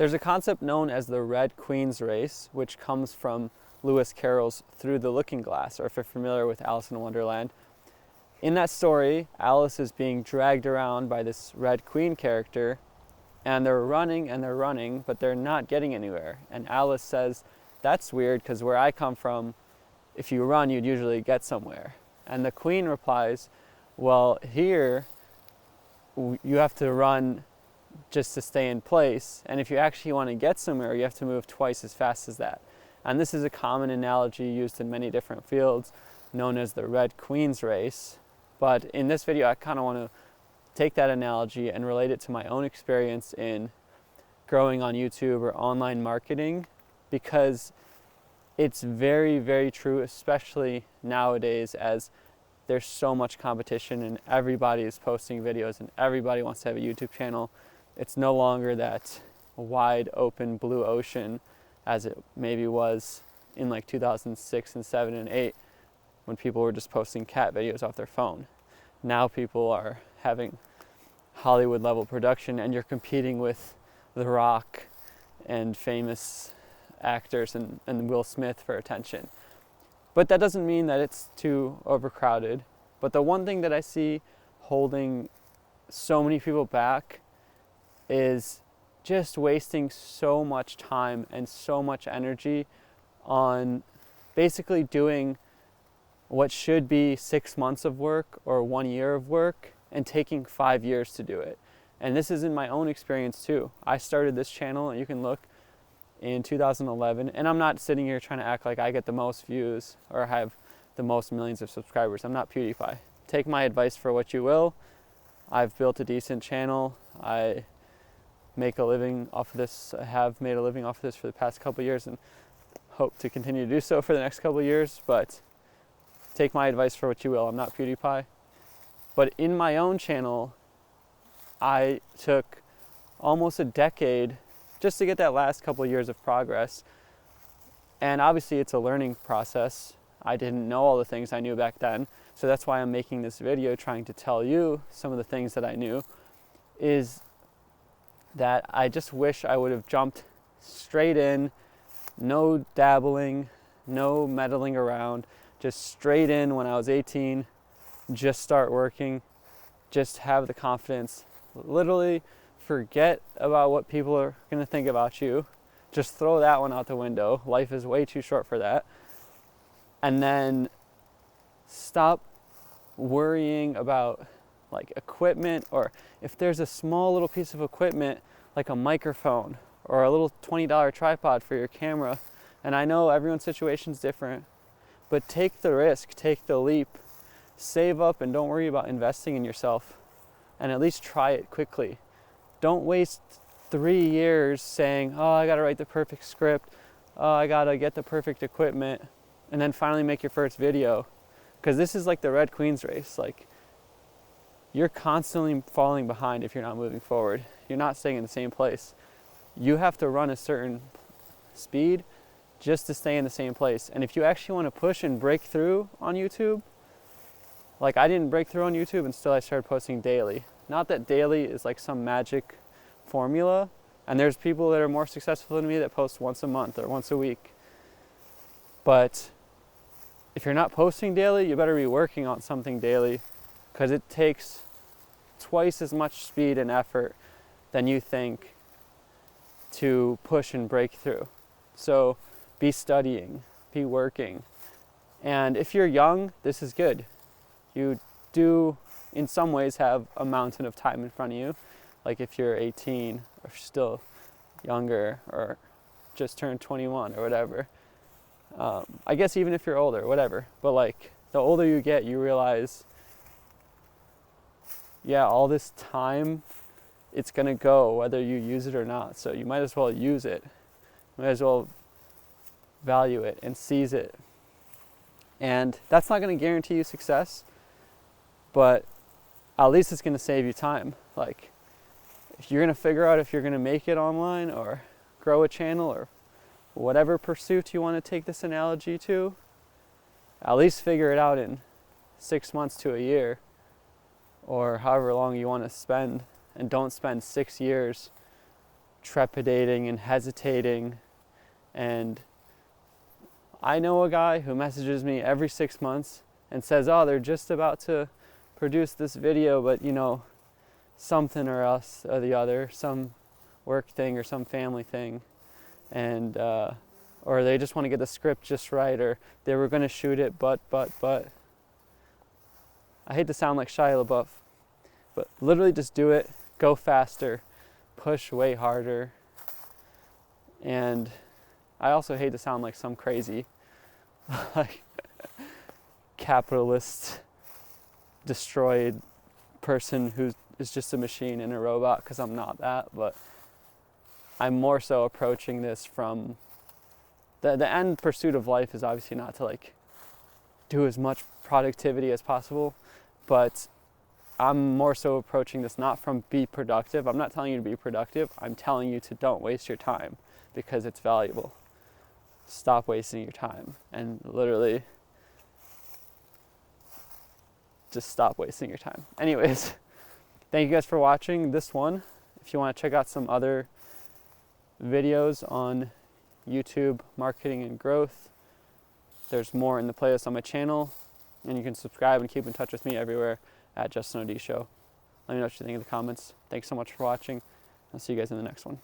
There's a concept known as the Red Queen's race, which comes from Lewis Carroll's Through the Looking Glass, or if you're familiar with Alice in Wonderland. In that story, Alice is being dragged around by this Red Queen character, and they're running, but they're not getting anywhere. And Alice says, "That's weird, because where I come from, if you run, you'd usually get somewhere." And the Queen replies, "Well, here, you have to run just to stay in place. And if you actually want to get somewhere, you have to move twice as fast as that." And this is a common analogy used in many different fields, known as the Red Queen's race. But in this video, I kind of want to take that analogy and relate it to my own experience in growing on YouTube or online marketing, because it's very, very true, especially nowadays, as there's so much competition and everybody is posting videos and everybody wants to have a YouTube channel. It's no longer that wide open blue ocean as it maybe was in like 2006 and 7 and 8 when people were just posting cat videos off their phone. Now people are having Hollywood level production, and you're competing with The Rock and famous actors and Will Smith for attention. But that doesn't mean that it's too overcrowded. But the one thing that I see holding so many people back is just wasting so much time and so much energy on basically doing what should be 6 months of work or 1 year of work and taking 5 years to do it. And this is in my own experience too. I started this channel, and you can look, in 2011, and I'm not sitting here trying to act like I get the most views or have the most millions of subscribers. I'm not PewDiePie. Take my advice for what you will. I've built a decent channel. I make a living off of this. I have made a living off of this for the past couple of years and hope to continue to do so for the next couple of years, but take my advice for what you will. I'm not PewDiePie. But in my own channel, I took almost a decade just to get that last couple of years of progress. And obviously it's a learning process. I didn't know all the things I knew back then. So that's why I'm making this video, trying to tell you some of the things that I knew, is that I just wish I would have jumped straight in, no dabbling, no meddling around, just straight in when I was 18, just start working, just have the confidence, literally forget about what people are going to think about you, just throw that one out the window. Life is way too short for that. And then stop worrying about like equipment, or if there's a small little piece of equipment like a microphone or a little $20 tripod for your camera. And I know everyone's situation's different, but take the risk, take the leap, save up, and don't worry about investing in yourself, and at least try it quickly. Don't waste 3 years saying, "Oh, I gotta write the perfect script, oh, I gotta get the perfect equipment," and then finally make your first video. Because this is like the Red Queen's race. Like, you're constantly falling behind if you're not moving forward. You're not staying in the same place. You have to run a certain speed just to stay in the same place. And if you actually want to push and break through on YouTube, like I didn't break through on YouTube until I started posting daily. Not that daily is like some magic formula, and there's people that are more successful than me that post once a month or once a week. But if you're not posting daily, you better be working on something daily, because it takes twice as much speed and effort than you think to push and break through. So be studying, be working. And if you're young, this is good. You do, in some ways, have a mountain of time in front of you. Like if you're 18 or still younger or just turned 21 or whatever. I guess even if you're older, whatever. But like the older you get, you realize, yeah, all this time, it's gonna go whether you use it or not. So you might as well use it. You might as well value it and seize it. And that's not gonna guarantee you success, but at least it's gonna save you time. Like, if you're gonna figure out if you're gonna make it online or grow a channel or whatever pursuit you want to take this analogy to, at least figure it out in 6 months to a year, or however long you want to spend, and don't spend 6 years trepidating and hesitating. And I know a guy who messages me every 6 months and says, oh, they're just about to produce this video, but you know, something or else or the other, some work thing or some family thing, and or they just want to get the script just right, or they were going to shoot it, but I hate to sound like Shia LaBeouf, but literally just do it, go faster, push way harder. And I also hate to sound like some crazy like capitalist destroyed person who is just a machine and a robot, because I'm not that, but I'm more so approaching this from the end pursuit of life is obviously not to like do as much productivity as possible, but I'm more so approaching this not from be productive. I'm not telling you to be productive. I'm telling you to don't waste your time, because it's valuable. Stop wasting your time, and literally just stop wasting your time. Anyways, thank you guys for watching this one. If you want to check out some other videos on YouTube marketing and growth, there's more in the playlist on my channel, and you can subscribe and keep in touch with me everywhere at Justin Odisho. Let me know what you think in the comments. Thanks so much for watching. I'll see you guys in the next one.